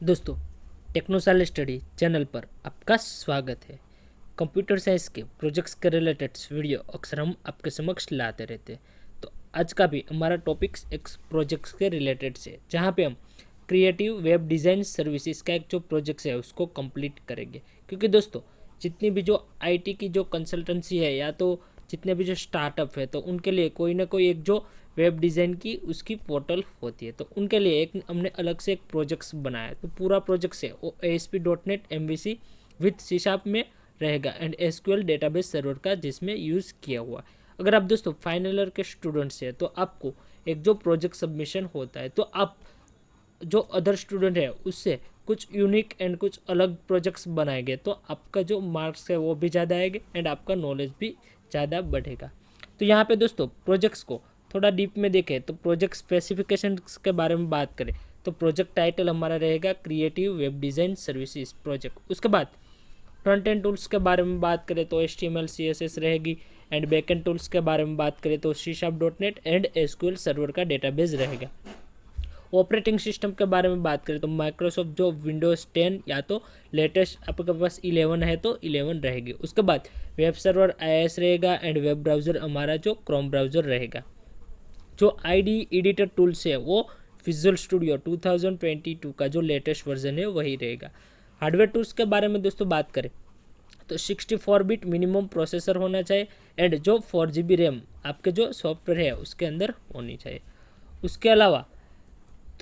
दोस्तों, टेक्नोसाल study channel पर आपका स्वागत है। कंप्यूटर साइंस के प्रोजेक्ट्स के रिलेटेड वीडियो अक्सर हम आपके समक्ष लाते रहते हैं। तो आज का भी हमारा टॉपिक्स एक प्रोजेक्ट्स के रिलेटेड से, जहाँ पे हम क्रिएटिव वेब डिज़ाइन सर्विसेज का एक जो प्रोजेक्ट है उसको कंप्लीट करेंगे। क्योंकि दोस्तों, जितनी भी जो आईटी की जो कंसल्टेंसी है या तो जितने भी जो स्टार्टअप है, तो उनके लिए कोई ना कोई एक जो वेब डिज़ाइन की उसकी पोर्टल होती है, तो उनके लिए एक हमने अलग से एक प्रोजेक्ट्स बनाया। तो पूरा प्रोजेक्ट्स है वो ASP.NET MVC विथ C# में रहेगा एंड SQL डेटाबेस सर्वर का जिसमें यूज़ किया हुआ। अगर आप दोस्तों फाइनल ईयर के स्टूडेंट्स हैं, तो आपको एक जो प्रोजेक्ट सबमिशन होता है, तो आप जो अदर स्टूडेंट है उससे कुछ यूनिक एंड कुछ अलग प्रोजेक्ट्स बनाएंगे, तो आपका जो मार्क्स है वो भी ज़्यादा आएंगे एंड आपका नॉलेज भी ज़्यादा बढ़ेगा। तो यहाँ पे दोस्तों प्रोजेक्ट्स को थोड़ा डीप में देखें तो प्रोजेक्ट स्पेसिफिकेशंस के बारे में बात करें तो प्रोजेक्ट टाइटल हमारा रहेगा creative web design services project. उसके बाद फ्रंट एंड टूल्स के बारे में बात करें तो HTML CSS रहेगी एंड बैक एंड टूल्स के बारे में बात करें तो C#.NET एंड SQL सर्वर का डेटाबेस रहेगा। ऑपरेटिंग सिस्टम के बारे में बात करें तो माइक्रोसॉफ्ट जो विंडोज़ 10 या तो लेटेस्ट आपके पास 11 है तो 11 रहेगी। उसके बाद वेब सर्वर IIS रहेगा एंड वेब ब्राउज़र हमारा जो क्रोम ब्राउज़र रहेगा। जो IDE एडिटर टूल्स है वो विजुअल स्टूडियो 2022 का जो लेटेस्ट वर्जन है वही रहेगा। हार्डवेयर टूल्स के बारे में दोस्तों बात करें तो 64 बिट मिनिमम प्रोसेसर होना चाहिए एंड जो 4 GB रैम आपके जो सॉफ्टवेयर है उसके अंदर होनी चाहिए। उसके अलावा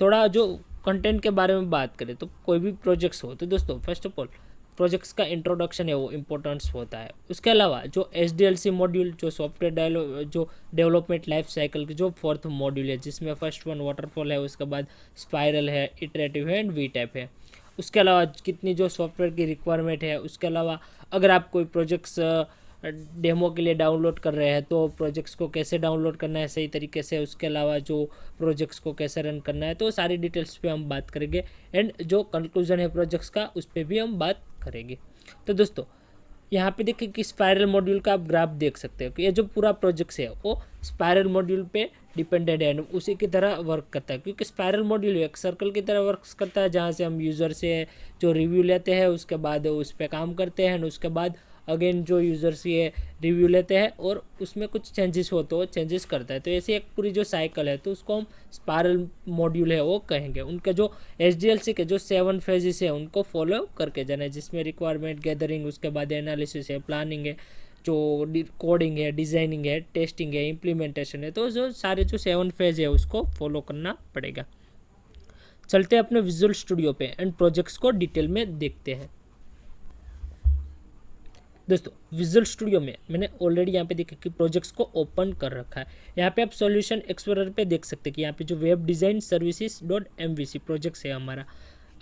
थोड़ा जो कंटेंट के बारे में बात करें तो कोई भी प्रोजेक्ट्स हो तो दोस्तों फर्स्ट ऑफ ऑल प्रोजेक्ट्स का इंट्रोडक्शन है वो इम्पोर्टेंस होता है। उसके अलावा जो SDLC मॉड्यूल जो सॉफ्टवेयर जो डेवलपमेंट लाइफ साइकिल की जो 4th मॉड्यूल है, जिसमें फर्स्ट वन वाटरफॉल है, उसके बाद स्पाइरल है, इटरेटिव है एंड V टाइप है। उसके अलावा कितनी जो सॉफ्टवेयर की रिक्वायरमेंट है, उसके अलावा अगर आप कोई प्रोजेक्ट्स डेमो के लिए डाउनलोड कर रहे हैं तो प्रोजेक्ट्स को कैसे डाउनलोड करना है सही तरीके से, उसके अलावा जो प्रोजेक्ट्स को कैसे रन करना है, तो सारी डिटेल्स पे हम बात करेंगे एंड जो कंक्लूजन है प्रोजेक्ट्स का उस पर भी हम बात करेंगे। तो दोस्तों यहाँ पे देखिए कि स्पाइरल मॉड्यूल का आप ग्राफ देख सकते हो कि ये जो पूरा प्रोजेक्ट्स है वो स्पाइरल मॉड्यूल पे डिपेंडेंट है, उसी की तरह वर्क करता है। क्योंकि स्पाइरल मॉड्यूल एक सर्कल की तरह वर्क करता है, जहाँ से हम यूज़र से जो रिव्यू लेते हैं उसके बाद उस पर काम करते हैं, उसके बाद अगेन जो यूज़र्स ये रिव्यू लेते हैं और उसमें कुछ चेंजेस हो तो चेंजेस करता है। तो ऐसे एक पूरी जो साइकिल है तो उसको हम स्पाइरल मॉड्यूल है वो कहेंगे। उनका जो SDLC के जो 7 फेजेस है उनको फॉलो करके जाना है, जिसमें रिक्वायरमेंट गैदरिंग, उसके बाद एनालिसिस है, प्लानिंग है, जो कोडिंग है, डिज़ाइनिंग है, टेस्टिंग है, इम्प्लीमेंटेशन है। तो जो सारे जो 7 फेज है उसको फॉलो करना पड़ेगा। चलते हैं अपने विजुअल स्टूडियो पे एंड प्रोजेक्ट्स को डिटेल में देखते हैं। दोस्तों विजुअल स्टूडियो में मैंने ऑलरेडी यहाँ पे देखा कि प्रोजेक्ट्स को ओपन कर रखा है। यहाँ पे आप सॉल्यूशन एक्सप्लोरर पे देख सकते हैं कि यहाँ पे जो web design services .mvc projects है हमारा।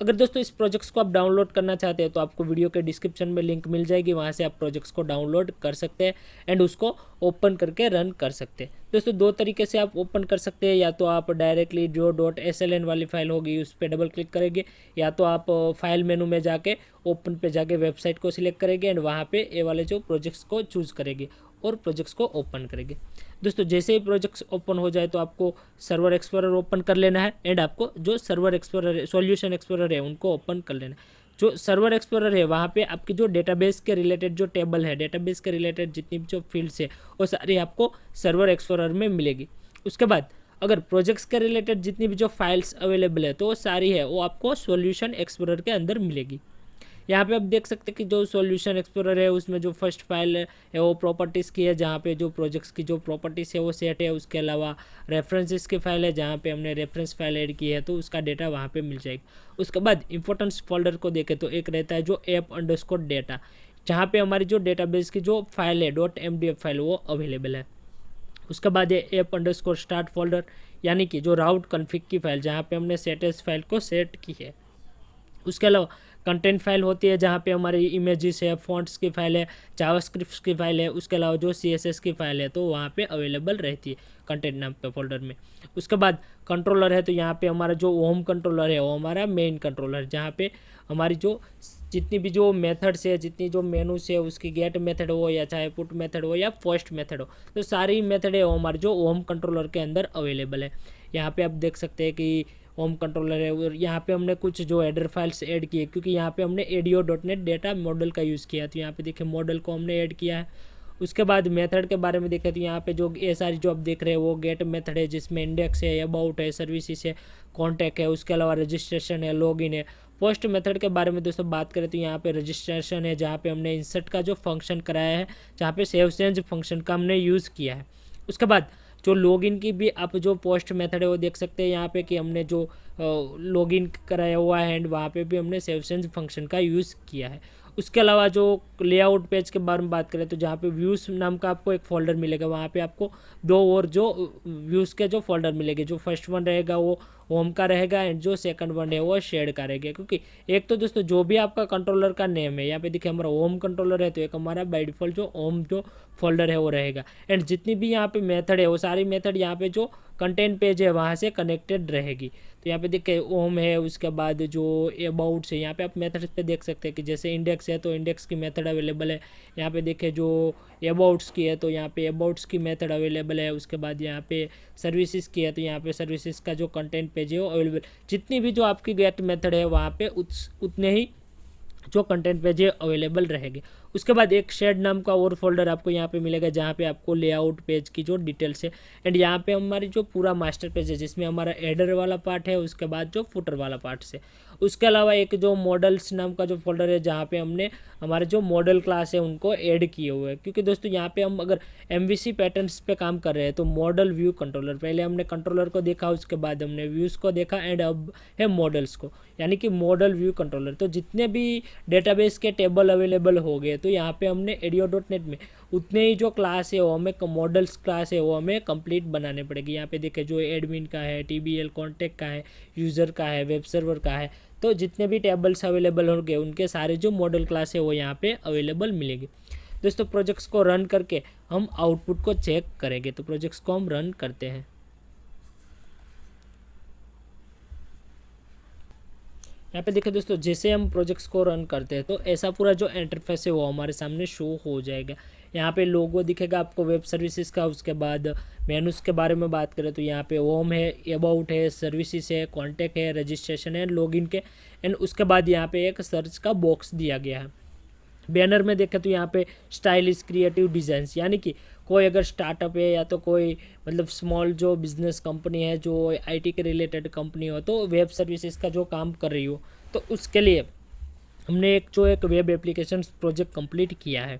अगर दोस्तों इस प्रोजेक्ट्स को आप डाउनलोड करना चाहते हैं तो आपको वीडियो के डिस्क्रिप्शन में लिंक मिल जाएगी, वहाँ से आप प्रोजेक्ट्स को डाउनलोड कर सकते हैं एंड उसको ओपन करके रन कर सकते हैं। दोस्तों दो तरीके से आप ओपन कर सकते हैं, या तो आप डायरेक्टली जो .sln वाली फाइल होगी उस पर डबल क्लिक करेंगे, या तो आप फाइल मेनू में जाके ओपन पे जाके वेबसाइट को सिलेक्ट करेंगे एंड वहाँ पे ये वाले जो प्रोजेक्ट्स को चूज़ करेंगे और प्रोजेक्ट्स को ओपन करेंगे। दोस्तों जैसे ही प्रोजेक्ट्स ओपन हो जाए तो आपको सर्वर एक्सप्लोरर ओपन कर लेना है एंड आपको जो सर्वर एक्सप्लोरर है, सॉल्यूशन एक्सप्लोरर है, उनको ओपन कर लेना है। जो सर्वर एक्सप्लोरर है वहाँ पे आपकी जो डेटाबेस के रिलेटेड जो टेबल है, डेटाबेस के रिलेटेड जितनी भी जो फील्ड्स है वो सारी आपको सर्वर एक्सप्लोरर में मिलेगी। उसके बाद अगर प्रोजेक्ट्स के रिलेटेड जितनी भी जो फाइल्स अवेलेबल है तो वो सारी है वो आपको सॉल्यूशन एक्सप्लोरर के अंदर मिलेगी। यहाँ पे आप देख सकते हैं कि जो सॉल्यूशन एक्सप्लोरर है उसमें जो फर्स्ट फाइल है वो प्रॉपर्टीज़ की है, जहाँ पे जो प्रोजेक्ट्स की जो प्रॉपर्टीज़ है वो सेट है। उसके अलावा रेफरेंसेस की फाइल है, जहाँ पे हमने रेफरेंस फाइल ऐड की है तो उसका डेटा वहाँ पे मिल जाएगा। उसके बाद इंपॉर्टेंस फोल्डर को देखें तो एक रहता है जो app_data, जहाँ पे हमारी जो डेटाबेस की जो फाइल है .mdf फाइल वो अवेलेबल है। उसके बाद ये app_start फोल्डर, यानी कि जो राउट कन्फिग की फाइल, जहाँ पे हमने सेटस फाइल को सेट की है। उसके अलावा कंटेंट फाइल होती है, जहाँ पे हमारी इमेजेस है, फॉन्ट्स की फाइल है, जावास्क्रिप्ट की फाइल है, उसके अलावा जो CSS की फाइल है तो वहाँ पे अवेलेबल रहती है कंटेंट नाम पे फोल्डर में। उसके बाद कंट्रोलर है, तो यहाँ पे हमारा जो होम कंट्रोलर है वो हमारा मेन कंट्रोलर, जहाँ पे हमारी जो जितनी भी जो मेथड्स है, जितनी जो मेनूस है, उसकी गेट मेथड हो या चाहे पुट मेथड हो या पोस्ट मेथड हो, तो सारी मेथड है वो हमारे जो होम कंट्रोलर के अंदर अवेलेबल है। यहाँ पे आप देख सकते हैं कि होम कंट्रोलर है। और यहाँ पे हमने कुछ जो हेडर फाइल्स ऐड किए, क्योंकि यहाँ पे हमने ADO.NET डेटा मॉडल का यूज़ किया, तो यहाँ पे देखिए मॉडल को हमने ऐड किया है। उसके बाद मेथड के बारे में देखें तो यहाँ पे जो ये सारी जो आप देख रहे हैं वो गेट मेथड है, जिसमें इंडेक्स है, अबाउट है, सर्विसेज है, कॉन्टैक्ट है, उसके अलावा रजिस्ट्रेशन है, लॉगिन है। पोस्ट मेथड के बारे में दोस्तों बात करें तो यहाँ पे रजिस्ट्रेशन है, जहाँ पे हमने इंसर्ट का जो फंक्शन कराया है, जहाँ पे सेव चेंज फंक्शन का हमने यूज़ किया है। उसके बाद जो लॉगिन की भी आप जो पोस्ट मेथड है वो देख सकते हैं यहाँ पे कि हमने जो लॉगिन कराया हुआ है एंड वहाँ पे भी हमने सेव चेंज फंक्शन का यूज़ किया है। उसके अलावा जो लेआउट पेज के बारे में बात करें तो जहाँ पे व्यूज़ नाम का आपको एक फ़ोल्डर मिलेगा, वहाँ पे आपको दो और जो व्यूज़ के जो फोल्डर मिलेंगे, जो फर्स्ट वन रहेगा वो होम का रहेगा एंड जो सेकंड वन है वो शेड का रहेगा। क्योंकि एक तो दोस्तों जो भी आपका कंट्रोलर का नेम है, यहाँ पे देखिए हमारा होम कंट्रोलर है, तो एक हमारा बाय डिफ़ॉल्ट जो होम जो फोल्डर है वो रहेगा। एंड जितनी भी यहाँ पे मेथड है वो सारी मेथड यहाँ पे जो कंटेंट पेज है वहाँ से कनेक्टेड रहेगी। तो यहाँ पे देखिए होम है, उसके बाद जो अबाउट्स है, यहाँ पे आप मेथड पे देख सकते हैं कि जैसे इंडेक्स है तो इंडेक्स की मेथड अवेलेबल है। यहाँ पे देखिए जो अबाउट्स की है तो यहाँ पे अबाउट्स की मेथड अवेलेबल है। उसके बाद यहाँ पे सर्विसेज की है तो यहाँ पे सर्विसेज का जो कंटेंट पेज है वो अवेलेबल। जितनी भी जो आपकी गेट मेथड है वहाँ पे उतने ही जो कंटेंट पेज है अवेलेबल रहेंगे। उसके बाद एक शेड नाम का और फोल्डर आपको यहाँ पे मिलेगा, जहाँ पे आपको लेआउट पेज की जो डिटेल्स है एंड यहाँ पे हमारी जो पूरा मास्टर पेज है, जिसमें हमारा एडर वाला पार्ट है, उसके बाद जो फुटर वाला पार्ट है। उसके अलावा एक जो मॉडल्स नाम का जो फोल्डर है, जहाँ पे हमने हमारे जो मॉडल क्लास है उनको ऐड किए हुए हैं। क्योंकि दोस्तों यहाँ पे हम अगर MVC पैटर्न्स पे काम कर रहे हैं तो मॉडल व्यू कंट्रोलर, पहले हमने कंट्रोलर को देखा, उसके बाद हमने व्यूज़ को देखा एंड अब है मॉडल्स को, यानी कि मॉडल व्यू कंट्रोलर। तो जितने भी डेटाबेस के टेबल अवेलेबल हो गए तो यहाँ पे हमने ADO.NET में उतने ही जो क्लास है वो हमें मॉडल्स क्लास है वो हमें कंप्लीट बनाने पड़ेगी। यहाँ पे देखिए जो एडमिन का है, TBL कॉन्टैक्ट का है, यूज़र का है, वेब सर्वर का है, तो जितने भी टेबल्स अवेलेबल होंगे उनके सारे जो मॉडल क्लास है वो यहाँ पे अवेलेबल मिलेगी। दोस्तों प्रोजेक्ट्स को रन करके हम आउटपुट को चेक करेंगे, तो प्रोजेक्ट्स को हम रन करते हैं। यहाँ पे देखिए दोस्तों जैसे हम प्रोजेक्ट्स को रन करते हैं तो ऐसा पूरा जो इंटरफेस है वो हमारे सामने शो हो जाएगा। यहाँ पे लोगो दिखेगा आपको वेब सर्विसेज का। उसके बाद मेनूज़ के बारे में बात करें तो यहाँ पे होम है, अबाउट है, सर्विसेज है, कॉन्टैक्ट है, रजिस्ट्रेशन है, लॉगिन के एंड उसके बाद यहाँ पे एक सर्च का बॉक्स दिया गया है। बैनर में देखें तो यहाँ पे स्टाइलिश क्रिएटिव डिज़ाइंस, यानी कि कोई अगर स्टार्टअप है या तो कोई मतलब स्मॉल जो बिजनेस कंपनी है, जो IT के रिलेटेड कंपनी हो, तो वेब सर्विसेज का जो काम कर रही हो, तो उसके लिए हमने एक वेब एप्लीकेशन प्रोजेक्ट कंप्लीट किया है।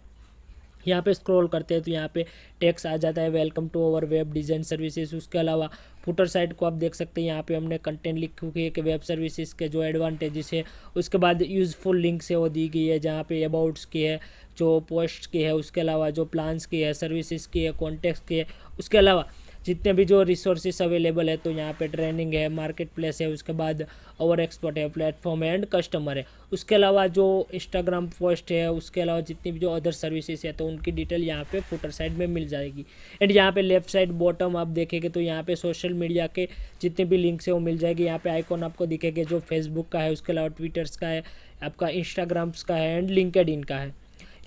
यहाँ पे स्क्रॉल करते हैं तो यहाँ पे टेक्स्ट आ जाता है, welcome to our web design services. उसके अलावा फुटर साइड को आप देख सकते हैं, यहाँ पे हमने कंटेंट लिखी हुई है कि वेब सर्विसेज के जो एडवांटेजेस है। उसके बाद यूज़फुल लिंक्स है वो दी गई है, जहाँ पे अबाउट्स की है, जो पोस्ट की है, उसके अलावा जो प्लान्स की है, सर्विसेज की है, कॉन्टेक्ट की है। उसके अलावा जितने भी जो रिसोर्सेज अवेलेबल है तो यहाँ पे ट्रेनिंग है, मार्केट प्लेस है, उसके बाद ओवर एक्सपर्ट है, प्लेटफॉर्म है एंड कस्टमर है। उसके अलावा जो इंस्टाग्राम पोस्ट है, उसके अलावा जितनी भी जो अदर सर्विसेज है तो उनकी डिटेल यहाँ पे फुटर साइड में मिल जाएगी। एंड यहाँ पे लेफ्ट साइड बॉटम आप देखेंगे तो यहाँ पे सोशल मीडिया के जितने भी लिंक्स है वो मिल जाएगी। यहाँ पे आइकॉन आपको दिखेंगे जो फेसबुक का है, उसके अलावा ट्विटर्स का है, आपका इंस्टाग्राम्स का है एंड लिंक्डइन का है।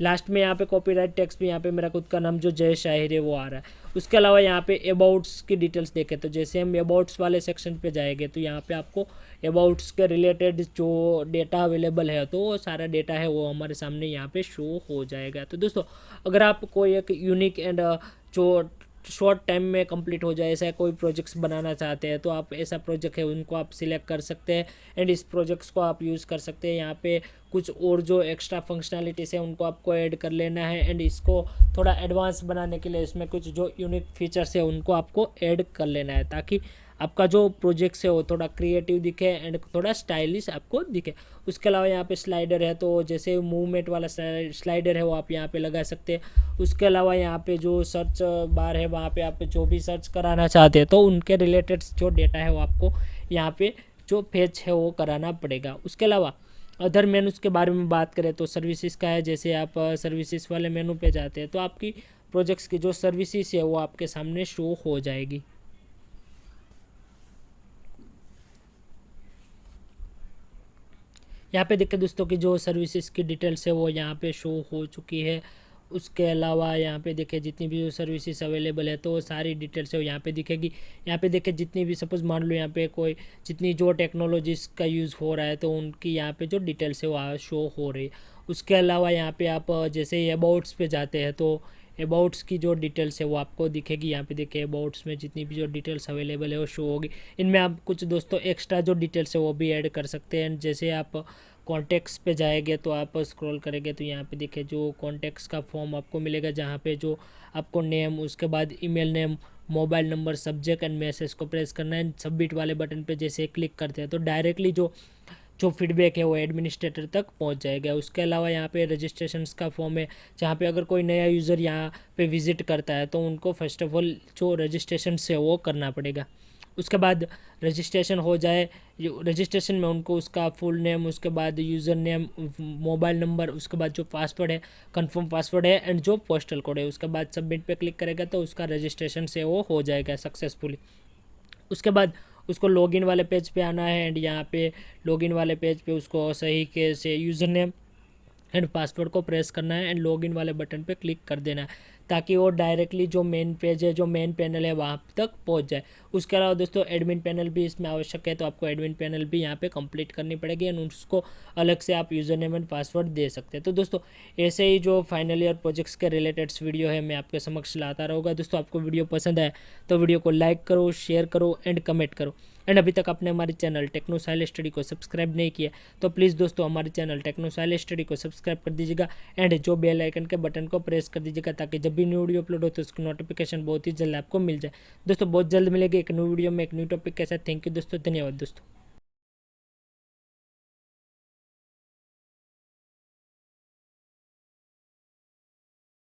लास्ट में यहाँ पे कॉपीराइट टेक्स्ट भी यहाँ पे मेरा खुद का नाम जो जय शाहिर है वो आ रहा है। उसके अलावा यहाँ पे अबाउट्स की डिटेल्स देखें तो जैसे हम अबाउट्स वाले सेक्शन पे जाएंगे तो यहाँ पे आपको अबाउट्स के रिलेटेड जो डेटा अवेलेबल है तो वो सारा डेटा है वो हमारे सामने यहाँ पे शो हो जाएगा। तो दोस्तों अगर आप कोई एक यूनिक एंड जो शॉर्ट टाइम में कंप्लीट हो जाए ऐसा कोई प्रोजेक्ट्स बनाना चाहते हैं तो आप ऐसा प्रोजेक्ट है उनको आप सिलेक्ट कर सकते हैं एंड इस प्रोजेक्ट्स को आप यूज़ कर सकते हैं। यहाँ पे कुछ और जो एक्स्ट्रा फंक्शनैलिटीज़ है उनको आपको ऐड कर लेना है एंड इसको थोड़ा एडवांस बनाने के लिए इसमें कुछ जो यूनिक फीचर्स है उनको आपको ऐड कर लेना है, ताकि आपका जो प्रोजेक्ट्स है वो थोड़ा क्रिएटिव दिखे एंड थोड़ा स्टाइलिश आपको दिखे। उसके अलावा यहाँ पे स्लाइडर है, तो जैसे मूवमेंट वाला स्लाइडर है वो आप यहाँ पे लगा सकते हैं। उसके अलावा यहाँ पे जो सर्च बार है वहाँ पे आप जो भी सर्च कराना चाहते हैं तो उनके रिलेटेड जो डेटा है वो आपको यहाँ पे जो पेज है वो कराना पड़ेगा। उसके अलावा अदर मेनूज के बारे में बात करें तो सर्विसेज का है, जैसे आप सर्विसेज वाले मेनू पे जाते हैं तो आपकी प्रोजेक्ट्स की जो सर्विसेज है वो आपके सामने शो हो जाएगी। यहाँ पे देखिए दोस्तों की जो सर्विसेज की डिटेल्स है वो यहाँ पे शो हो चुकी है। उसके अलावा यहाँ पे देखिए जितनी भी जो सर्विसेज अवेलेबल है तो वो सारी डिटेल्स है यहाँ पे दिखेगी। यहाँ पे देखिए जितनी भी सपोज मान लो यहाँ पे कोई जितनी जो टेक्नोलॉजीज़ का यूज़ हो रहा है तो उनकी यहाँ पे जो डिटेल्स है वो शो हो रही है। उसके अलावा यहाँ पे आप जैसे ही अबाउट्स पे जाते हैं तो अबाउट्स की जो डिटेल्स है वो आपको दिखेगी। यहाँ पे देखिए अबाउट्स में जितनी भी जो डिटेल्स अवेलेबल है वो शो होगी। इनमें आप कुछ दोस्तों एक्स्ट्रा जो डिटेल्स है वो भी ऐड कर सकते हैं। जैसे आप कॉन्टैक्ट्स पे जाएंगे तो आप स्क्रॉल करेंगे तो यहाँ पे देखिए जो कॉन्टैक्ट्स का फॉर्म आपको मिलेगा, जहाँ पे जो आपको नेम, उसके बाद email name, mobile number, subject and message को प्रेस करना है। सबमिट वाले बटन पे जैसे क्लिक करते हैं तो डायरेक्टली जो जो फीडबैक है वो एडमिनिस्ट्रेटर तक पहुंच जाएगा। उसके अलावा यहाँ पे रजिस्ट्रेशन का फॉर्म है, जहाँ पे अगर कोई नया यूज़र यहाँ पे विजिट करता है तो उनको फर्स्ट ऑफ ऑल जो रजिस्ट्रेशन है वो करना पड़ेगा। उसके बाद रजिस्ट्रेशन हो जाए, रजिस्ट्रेशन में उनको उसका फुल नेम, उसके बाद यूज़र नेम, मोबाइल नंबर, उसके बाद जो पासवर्ड है, कंफर्म पासवर्ड है एंड जो पोस्टल कोड है, उसके बाद सबमिट पे क्लिक करेगा तो उसका रजिस्ट्रेशन से वो हो जाएगा सक्सेसफुली। उसके बाद उसको लॉगिन वाले पेज पे आना है एंड यहाँ पे लॉगिन वाले पेज पे उसको सही के से यूज़र नेम एंड पासवर्ड को प्रेस करना है एंड लॉगिन वाले बटन पे क्लिक कर देना है, ताकि वो डायरेक्टली जो मेन पेज है, जो मेन पैनल है वहाँ तक पहुँच जाए। उसके अलावा दोस्तों एडमिन पैनल भी इसमें आवश्यक है, तो आपको एडमिन पैनल भी यहाँ पे कंप्लीट करनी पड़ेगी एंड उसको अलग से आप यूज़र नेम एंड पासवर्ड दे सकते हैं। तो दोस्तों ऐसे ही जो फाइनल ईयर प्रोजेक्ट्स के रिलेटेड्स वीडियो है मैं आपके समक्ष लाता रहूँगा। दोस्तों आपको वीडियो पसंद आए तो वीडियो को लाइक करो, शेयर करो एंड कमेंट करो। एंड अभी तक आपने हमारे चैनल टेक्नो साइल स्टडी को सब्सक्राइब नहीं किया तो प्लीज़ दोस्तों हमारे चैनल टेक्नो साइल स्टडी को सब्सक्राइब कर दीजिएगा एंड जो बेल आइकन के बटन को प्रेस कर दीजिएगा, ताकि जब भी न्यू वीडियो अपलोड हो तो उसकी नोटिफिकेशन बहुत ही जल्द आपको मिल जाए। दोस्तों बहुत जल्द मिलेगी एक न्यू वीडियो में एक न्यू टॉपिक के साथ। थैंक यू दोस्तों, धन्यवाद दोस्तों।